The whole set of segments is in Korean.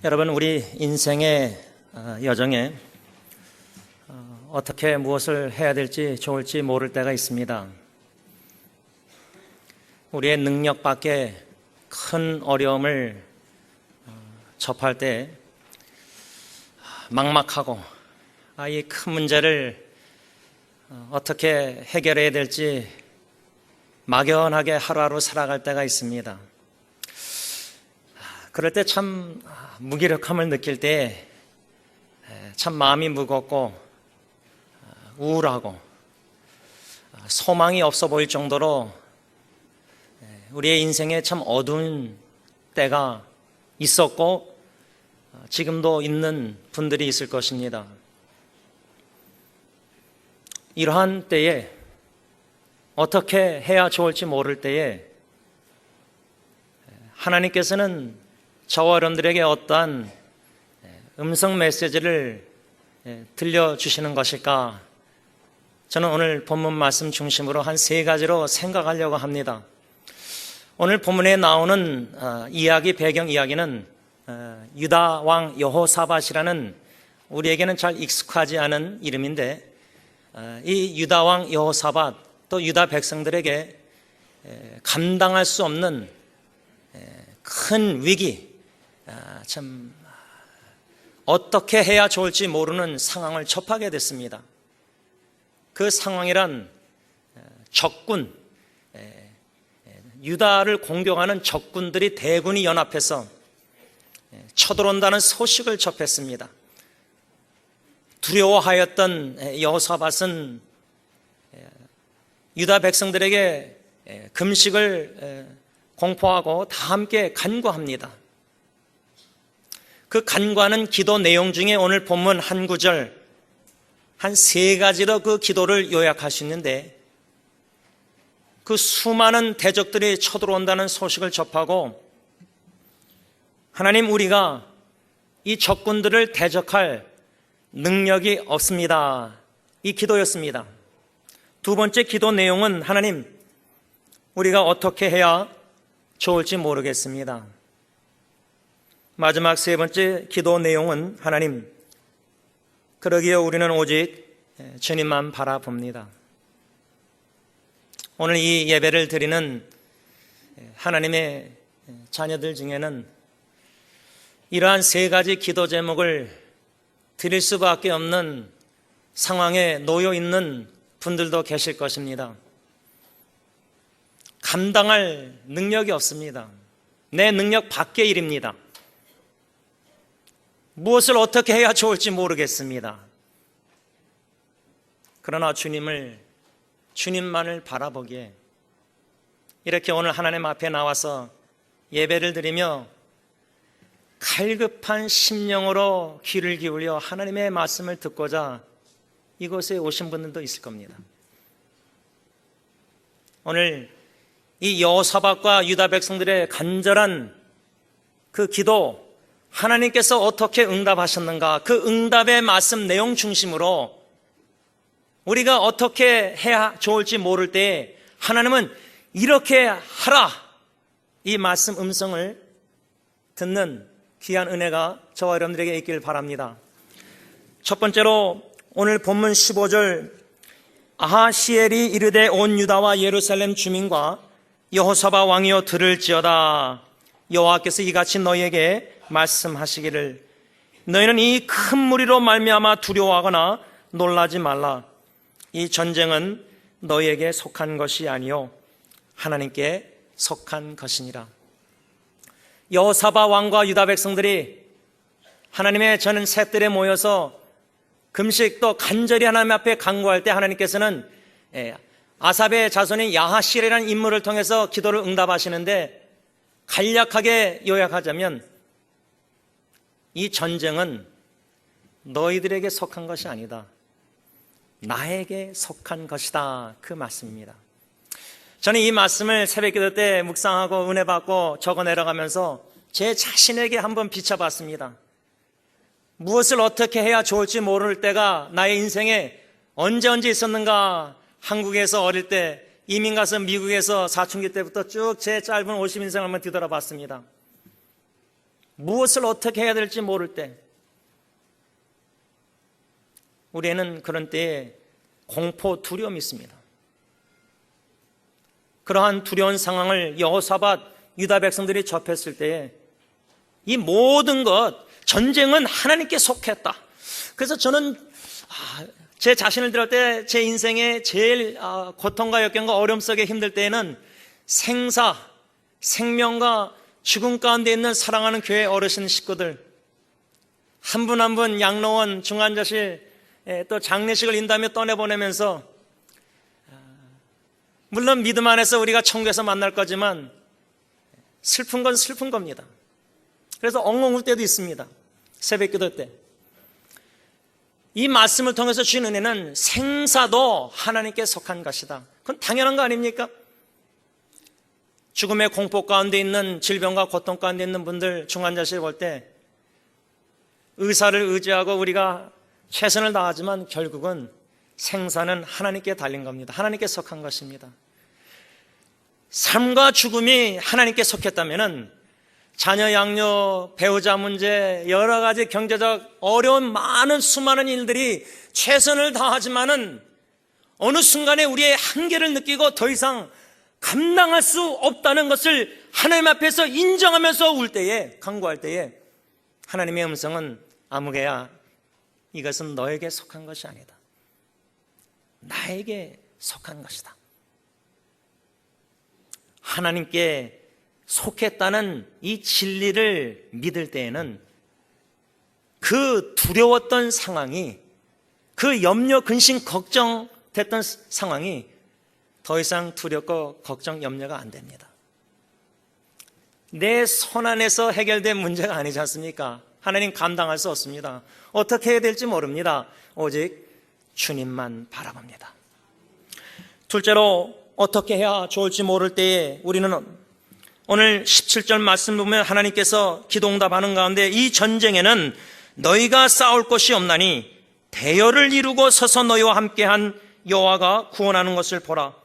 여러분, 우리 인생의 여정에 어떻게 무엇을 해야 될지 좋을지 모를 때가 있습니다. 우리의 능력 밖에 큰 어려움을 접할 때 막막하고 이 큰 문제를 어떻게 해결해야 될지 막연하게 하루하루 살아갈 때가 있습니다. 그럴 때 참 무기력함을 느낄 때 참 마음이 무겁고 우울하고 소망이 없어 보일 정도로 우리의 인생에 참 어두운 때가 있었고 지금도 있는 분들이 있을 것입니다. 이러한 때에 어떻게 해야 좋을지 모를 때에 하나님께서는 저와 여러분들에게 어떠한 음성 메시지를 들려주시는 것일까? 저는 오늘 본문 말씀 중심으로 한 세 가지로 생각하려고 합니다. 오늘 본문에 나오는 배경 이야기는 유다 왕 여호사밧이라는 우리에게는 잘 익숙하지 않은 이름인데, 이 유다 왕 여호사밧 또 유다 백성들에게 감당할 수 없는 큰 위기, 참 어떻게 해야 좋을지 모르는 상황을 접하게 됐습니다. 그 상황이란 적군, 유다를 공격하는 적군들이 대군이 연합해서 쳐들어온다는 소식을 접했습니다. 두려워하였던 여호사밧은 유다 백성들에게 금식을 공포하고 다 함께 간구합니다. 그 간구하는 기도 내용 중에 오늘 본문 한 구절, 한 세 가지로 그 기도를 요약할 수 있는데, 그 수많은 대적들이 쳐들어온다는 소식을 접하고 하나님, 우리가 이 적군들을 대적할 능력이 없습니다. 이 기도였습니다. 두 번째 기도 내용은 하나님, 우리가 어떻게 해야 좋을지 모르겠습니다. 마지막 세 번째 기도 내용은 하나님, 그러기에 우리는 오직 주님만 바라봅니다. 오늘 이 예배를 드리는 하나님의 자녀들 중에는 이러한 세 가지 기도 제목을 드릴 수밖에 없는 상황에 놓여 있는 분들도 계실 것입니다. 감당할 능력이 없습니다. 내 능력 밖의 일입니다. 무엇을 어떻게 해야 좋을지 모르겠습니다. 그러나 주님만을 바라보기에 이렇게 오늘 하나님 앞에 나와서 예배를 드리며 갈급한 심령으로 귀를 기울여 하나님의 말씀을 듣고자 이곳에 오신 분들도 있을 겁니다. 오늘 이 여호사밧과 유다 백성들의 간절한 그 기도, 하나님께서 어떻게 응답하셨는가, 그 응답의 말씀 내용 중심으로 우리가 어떻게 해야 좋을지 모를 때 하나님은 이렇게 하라, 이 말씀 음성을 듣는 귀한 은혜가 저와 여러분들에게 있길 바랍니다. 첫 번째로 오늘 본문 15절, 아하시엘이 이르되 온 유다와 예루살렘 주민과 여호사밧 왕이여 들을지어다. 여호와께서 이같이 너희에게 말씀하시기를, 너희는 이 큰 무리로 말미암아 두려워하거나 놀라지 말라. 이 전쟁은 너희에게 속한 것이 아니요 하나님께 속한 것이니라. 여호사밧 왕과 유다 백성들이 하나님의 저는 셋들에 모여서 금식 또 간절히 하나님 앞에 간구할 때 하나님께서는 아삽의 자손인 야하시엘이라는 인물을 통해서 기도를 응답하시는데, 간략하게 요약하자면 이 전쟁은 너희들에게 속한 것이 아니다, 나에게 속한 것이다, 그 말씀입니다. 저는 이 말씀을 새벽기도 때 묵상하고 은혜 받고 적어 내려가면서 제 자신에게 한번 비춰봤습니다. 무엇을 어떻게 해야 좋을지 모를 때가 나의 인생에 언제 있었는가. 한국에서 어릴 때 이민 가서 미국에서 사춘기 때부터 쭉 제 짧은 50인생을 한번 뒤돌아봤습니다. 무엇을 어떻게 해야 될지 모를 때, 우리는 그런 때에 공포, 두려움이 있습니다. 그러한 두려운 상황을 여호사밧 유다 백성들이 접했을 때에 이 모든 것, 전쟁은 하나님께 속했다. 그래서 저는 제 자신을 들을 때 제 인생의 제일 고통과 역경과 어려움 속에 힘들 때에는 생사, 생명과 죽음 가운데 있는 사랑하는 교회 어르신 식구들 한 분 한 분 양로원, 중환자실, 또 장례식을 인도하며 떠내보내면서, 물론 믿음 안에서 우리가 천국에서 만날 거지만 슬픈 건 슬픈 겁니다. 그래서 엉엉 울 때도 있습니다. 새벽 기도 때. 이 말씀을 통해서 주신 은혜는 생사도 하나님께 속한 것이다. 그건 당연한 거 아닙니까? 죽음의 공포 가운데 있는, 질병과 고통 가운데 있는 분들 중환자실 볼 때 의사를 의지하고 우리가 최선을 다하지만 결국은 생사는 하나님께 달린 겁니다. 하나님께 속한 것입니다. 삶과 죽음이 하나님께 속했다면 자녀 양육, 배우자 문제, 여러 가지 경제적 어려운 많은 수많은 일들이 최선을 다하지만은 어느 순간에 우리의 한계를 느끼고 더 이상 감당할 수 없다는 것을 하나님 앞에서 인정하면서 울 때에, 간구할 때에 하나님의 음성은 아무개야, 이것은 너에게 속한 것이 아니다. 나에게 속한 것이다. 하나님께 속했다는 이 진리를 믿을 때에는 그 두려웠던 상황이, 그 염려, 근심, 걱정됐던 상황이 더 이상 두렵고 걱정, 염려가 안 됩니다. 내 손 안에서 해결된 문제가 아니지 않습니까? 하나님 감당할 수 없습니다. 어떻게 해야 될지 모릅니다. 오직 주님만 바라봅니다. 둘째로, 어떻게 해야 좋을지 모를 때에 우리는 오늘 17절 말씀 보면 하나님께서 기도응답하는 가운데 이 전쟁에는 너희가 싸울 것이 없나니 대열을 이루고 서서 너희와 함께한 여호와가 구원하는 것을 보라.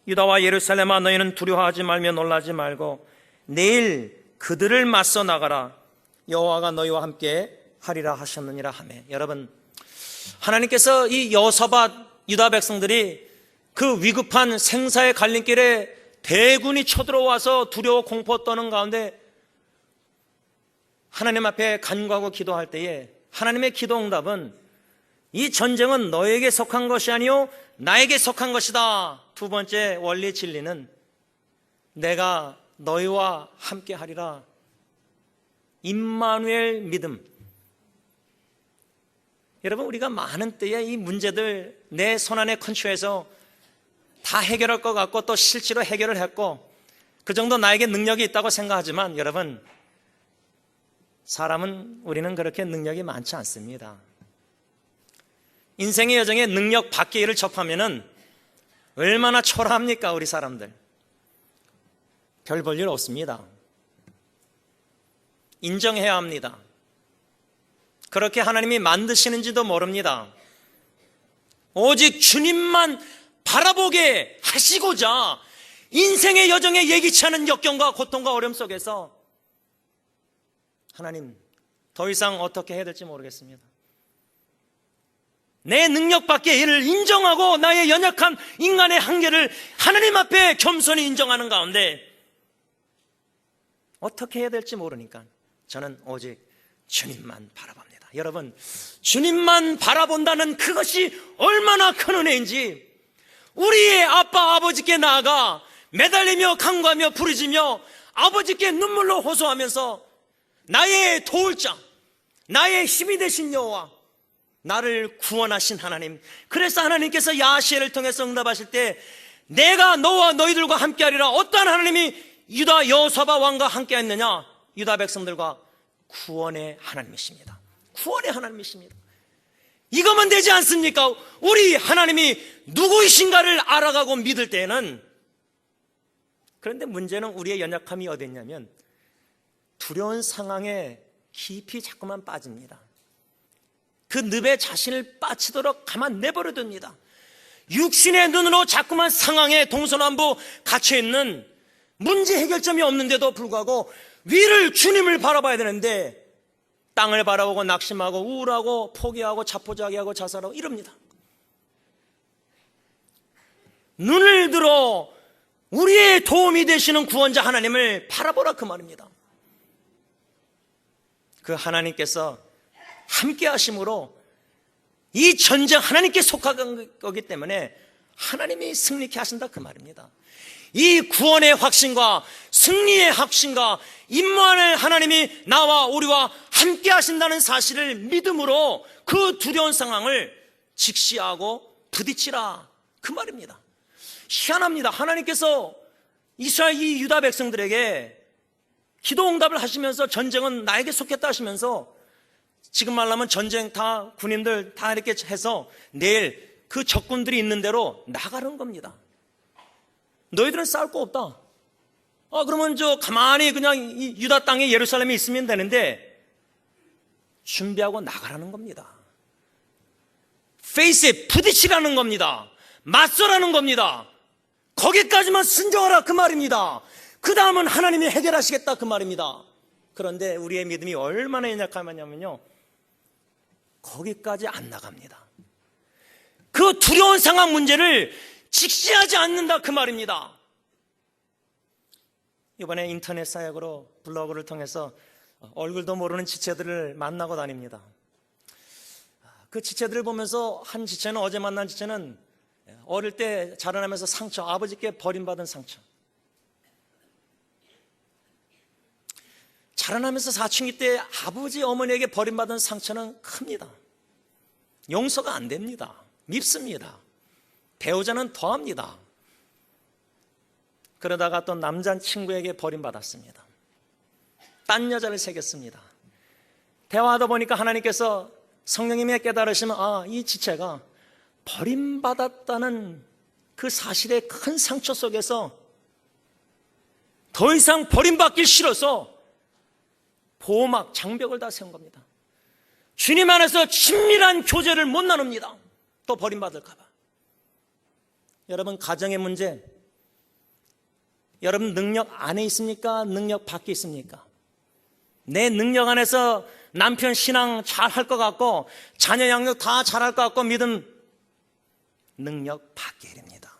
유다와 예루살렘아, 너희는 두려워하지 말며 놀라지 말고 내일 그들을 맞서 나가라. 여호와가 너희와 함께 하리라 하셨느니라 하며. 여러분, 하나님께서 이 여호사밧 유다 백성들이 그 위급한 생사의 갈림길에 대군이 쳐들어와서 두려워 공포 떠는 가운데 하나님 앞에 간구하고 기도할 때에 하나님의 기도 응답은 이 전쟁은 너에게 속한 것이 아니요 나에게 속한 것이다. 두 번째 원리 진리는 내가 너희와 함께 하리라. 임마누엘 믿음. 여러분, 우리가 많은 때에 이 문제들 내 손안의 컨트롤에서 다 해결할 것 같고 또 실제로 해결을 했고 그 정도 나에게 능력이 있다고 생각하지만 여러분, 사람은, 우리는 그렇게 능력이 많지 않습니다. 인생의 여정에 능력 밖의 일을 접하면은 얼마나 초라합니까? 우리 사람들 별 볼 일 없습니다. 인정해야 합니다. 그렇게 하나님이 만드시는지도 모릅니다. 오직 주님만 바라보게 하시고자 인생의 여정에 예기치 않은 역경과 고통과 어려움 속에서 하나님, 더 이상 어떻게 해야 될지 모르겠습니다. 내 능력 밖의 일을 인정하고 나의 연약한 인간의 한계를 하나님 앞에 겸손히 인정하는 가운데 어떻게 해야 될지 모르니까 저는 오직 주님만 바라봅니다. 여러분, 주님만 바라본다는 그것이 얼마나 큰 은혜인지 우리의 아빠 아버지께 나아가 매달리며 간구하며 부르짖며 아버지께 눈물로 호소하면서 나의 도울 자, 나의 힘이 되신 여호와, 나를 구원하신 하나님. 그래서 하나님께서 야시엘을 통해서 응답하실 때 내가 너와 너희들과 함께하리라. 어떠한 하나님이 유다 여호사밧 왕과 함께했느냐? 유다 백성들과 구원의 하나님이십니다. 구원의 하나님이십니다. 이거면 되지 않습니까? 우리 하나님이 누구이신가를 알아가고 믿을 때는. 그런데 문제는 우리의 연약함이 어디 있냐면 두려운 상황에 깊이 자꾸만 빠집니다. 그 늪에 자신을 빠치도록 가만 내버려 둡니다. 육신의 눈으로 자꾸만 상황에 동서남북 갇혀있는 문제 해결점이 없는데도 불구하고 위를 주님을 바라봐야 되는데 땅을 바라보고 낙심하고 우울하고 포기하고 자포자기하고 자살하고 이럽니다. 눈을 들어 우리의 도움이 되시는 구원자 하나님을 바라보라 그 말입니다. 그 하나님께서 함께 하심으로 이 전쟁 하나님께 속한 거기 때문에 하나님이 승리케 하신다 그 말입니다. 이 구원의 확신과 승리의 확신과 임무하는 하나님이 나와 우리와 함께 하신다는 사실을 믿음으로 그 두려운 상황을 직시하고 부딪히라 그 말입니다. 희한합니다. 하나님께서 이스라엘 이 유다 백성들에게 기도 응답을 하시면서 전쟁은 나에게 속했다 하시면서 지금 말하면 전쟁 다 군인들 다 이렇게 해서 내일 그 적군들이 있는 대로 나가는 겁니다. 너희들은 싸울 거 없다. 그러면 가만히 그냥 이 유다 땅에 예루살렘에 있으면 되는데 준비하고 나가라는 겁니다. 페이스에 부딪히라는 겁니다. 맞서라는 겁니다. 거기까지만 순종하라 그 말입니다. 그 다음은 하나님이 해결하시겠다 그 말입니다. 그런데 우리의 믿음이 얼마나 연약하냐면요, 거기까지 안 나갑니다. 그 두려운 상황 문제를 직시하지 않는다 그 말입니다. 이번에 인터넷 사역으로 블로그를 통해서 얼굴도 모르는 지체들을 만나고 다닙니다. 그 지체들을 보면서 한 지체는, 어제 만난 지체는 어릴 때 자라나면서 상처, 아버지께 버림받은 상처, 자라나면서 사춘기 때 아버지 어머니에게 버림받은 상처는 큽니다. 용서가 안 됩니다. 밉습니다. 배우자는 더합니다. 그러다가 또 남자친구에게 버림받았습니다. 딴 여자를 새겼습니다. 대화하다 보니까 하나님께서 성령님이 깨달으시면 이 지체가 버림받았다는 그 사실의 큰 상처 속에서 더 이상 버림받기 싫어서 보호막, 장벽을 다 세운 겁니다. 주님 안에서 친밀한 교제를 못 나눕니다. 또 버림받을까 봐. 여러분, 가정의 문제, 여러분 능력 안에 있습니까? 능력 밖에 있습니까? 내 능력 안에서 남편 신앙 잘 할 것 같고 자녀 양육 다 잘할 것 같고 믿음, 능력 밖에 일입니다.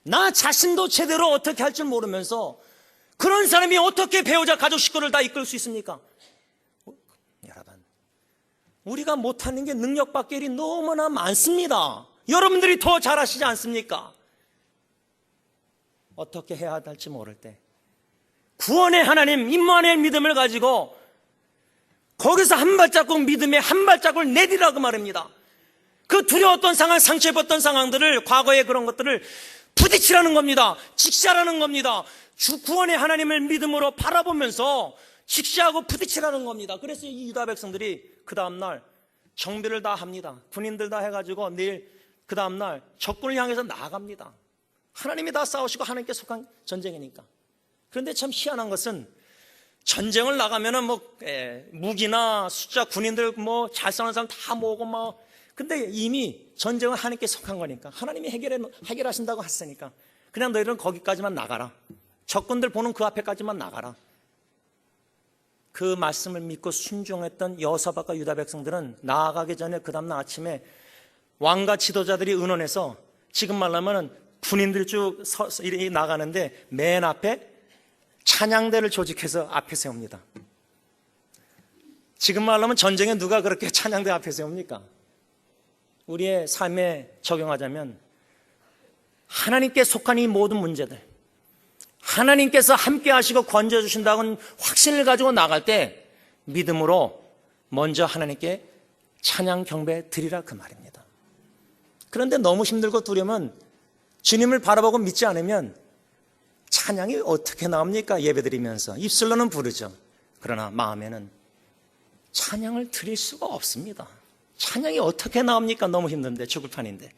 나 자신도 제대로 어떻게 할 줄 모르면서 그런 사람이 어떻게 배우자, 가족, 식구를 다 이끌 수 있습니까? 여러분, 우리가 못하는 게 능력 밖의 일이 너무나 많습니다. 여러분들이 더 잘하시지 않습니까? 어떻게 해야 할지 모를 때 구원의 하나님, 임무안의 믿음을 가지고 거기서 한 발자국 믿음의 한 발자국을 내디라고 말입니다. 그 두려웠던 상황, 상처입었던 상황들을, 과거의 그런 것들을 부딪히라는 겁니다. 직시하라는 겁니다. 주 구원의 하나님을 믿음으로 바라보면서 직시하고 부딪히라는 겁니다. 그래서 이 유다 백성들이 그 다음날 정비를 다 합니다. 군인들 다 해가지고 내일 그 다음날 적군을 향해서 나아갑니다. 하나님이 다 싸우시고 하나님께 속한 전쟁이니까. 그런데 참 희한한 것은 전쟁을 나가면은 무기나 숫자, 군인들 잘 싸우는 사람 다 모으고 근데 이미 전쟁은 하나님께 속한 거니까, 하나님이 해결하신다고 했으니까 그냥 너희들은 거기까지만 나가라. 적군들 보는 그 앞에까지만 나가라. 그 말씀을 믿고 순종했던 여호사밧과 유다 백성들은 나아가기 전에 그 다음날 아침에 왕과 지도자들이 의논해서, 지금 말하면 군인들 쭉 나가는데 맨 앞에 찬양대를 조직해서 앞에 세웁니다. 지금 말하면 전쟁에 누가 그렇게 찬양대 앞에 세웁니까? 우리의 삶에 적용하자면 하나님께 속한 이 모든 문제들, 하나님께서 함께 하시고 건져해 주신다는 확신을 가지고 나갈 때 믿음으로 먼저 하나님께 찬양 경배 드리라 그 말입니다. 그런데 너무 힘들고 두려우면, 주님을 바라보고 믿지 않으면 찬양이 어떻게 나옵니까? 예배드리면서 입술로는 부르죠. 그러나 마음에는 찬양을 드릴 수가 없습니다. 찬양이 어떻게 나옵니까? 너무 힘든데, 죽을 판인데.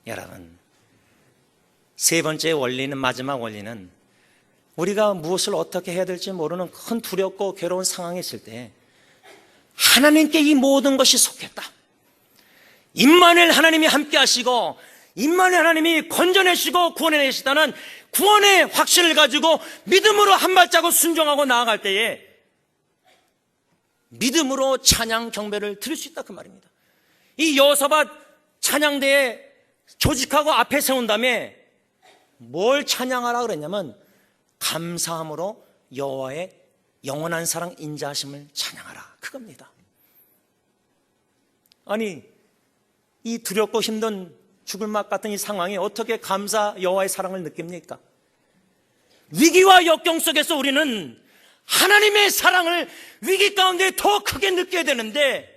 여러분, 세 번째 원리는, 마지막 원리는, 우리가 무엇을 어떻게 해야 될지 모르는 큰 두렵고 괴로운 상황이 있을 때 하나님께 이 모든 것이 속했다. 임마누엘 하나님이 함께 하시고 임마누엘 하나님이 건져내시고 구원해내시다는 구원의 확신을 가지고 믿음으로 한 발자국 순종하고 나아갈 때에 믿음으로 찬양 경배를 드릴 수 있다 그 말입니다. 이 여호사밧 찬양대에 조직하고 앞에 세운 다음에 뭘 찬양하라 그랬냐면 감사함으로 여호와의 영원한 사랑 인자하심을 찬양하라 그겁니다. 아니 이 두렵고 힘든 죽을 맛 같은 이 상황에 어떻게 감사 여호와의 사랑을 느낍니까? 위기와 역경 속에서 우리는 하나님의 사랑을 위기 가운데 더 크게 느껴야 되는데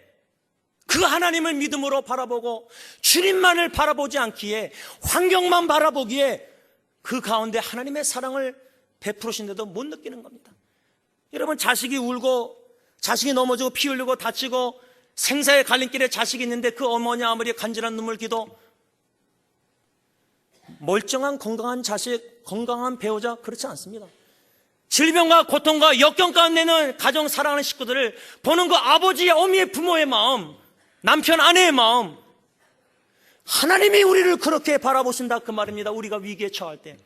그 하나님을 믿음으로 바라보고 주님만을 바라보지 않기에 환경만 바라보기에 그 가운데 하나님의 사랑을 베푸르신데도 못 느끼는 겁니다. 여러분 자식이 울고 자식이 넘어지고 피 흘리고 다치고 생사의 갈림길에 자식이 있는데 그 어머니 아무리 간절한 눈물 기도 멀쩡한 건강한 자식 건강한 배우자 그렇지 않습니다. 질병과 고통과 역경 가운데 있는 가정 사랑하는 식구들을 보는 그 아버지의 어미의 부모의 마음 남편 아내의 마음 하나님이 우리를 그렇게 바라보신다 그 말입니다. 우리가 위기에 처할 때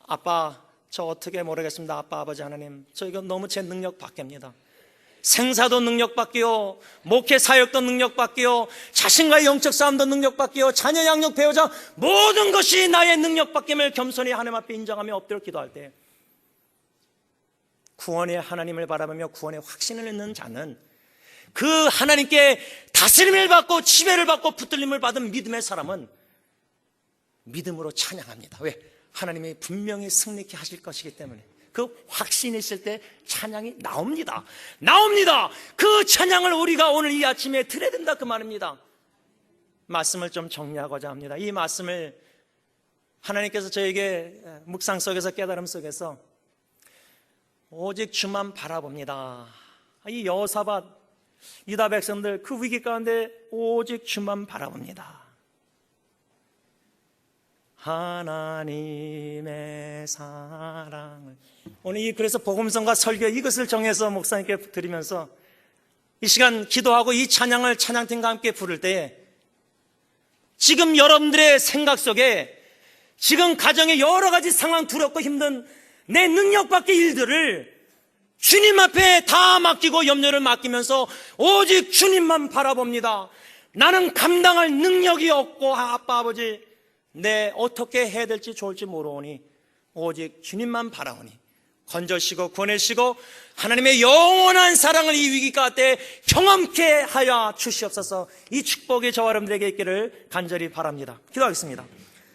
아빠 저 어떻게 모르겠습니다. 아빠 아버지 하나님 저 이거 너무 제 능력 밖입니다. 생사도 능력 밖이요 목회 사역도 능력 밖이요 자신과의 영적 싸움도 능력 밖이요 자녀 양육 배우자 모든 것이 나의 능력 밖임을 겸손히 하나님 앞에 인정하며 엎드려 기도할 때 구원의 하나님을 바라보며 구원의 확신을 있는 자는 그 하나님께 다스림을 받고 지배를 받고 붙들림을 받은 믿음의 사람은 믿음으로 찬양합니다. 왜? 하나님이 분명히 승리케 하실 것이기 때문에 그 확신이 있을 때 찬양이 나옵니다. 그 찬양을 우리가 오늘 이 아침에 드려야 된다 그 말입니다. 말씀을 좀 정리하고자 합니다. 이 말씀을 하나님께서 저에게 묵상 속에서 깨달음 속에서 오직 주만 바라봅니다. 이 여호사밧 유다 백성들 그 위기 가운데 오직 주만 바라봅니다. 하나님의 사랑을 오늘 그래서 복음성과 설교 이것을 정해서 목사님께 드리면서 이 시간 기도하고 이 찬양을 찬양팀과 함께 부를 때에 지금 여러분들의 생각 속에 지금 가정의 여러 가지 상황 두렵고 힘든 내 능력 밖의 일들을 주님 앞에 다 맡기고 염려를 맡기면서 오직 주님만 바라봅니다. 나는 감당할 능력이 없고 아빠 아버지 내 어떻게 해야 될지 좋을지 모르오니 오직 주님만 바라오니 건져시고 구원해시고 하나님의 영원한 사랑을 이 위기 가운데 경험케 하여 주시옵소서. 이 축복이 저와 여러분들에게 있기를 간절히 바랍니다. 기도하겠습니다.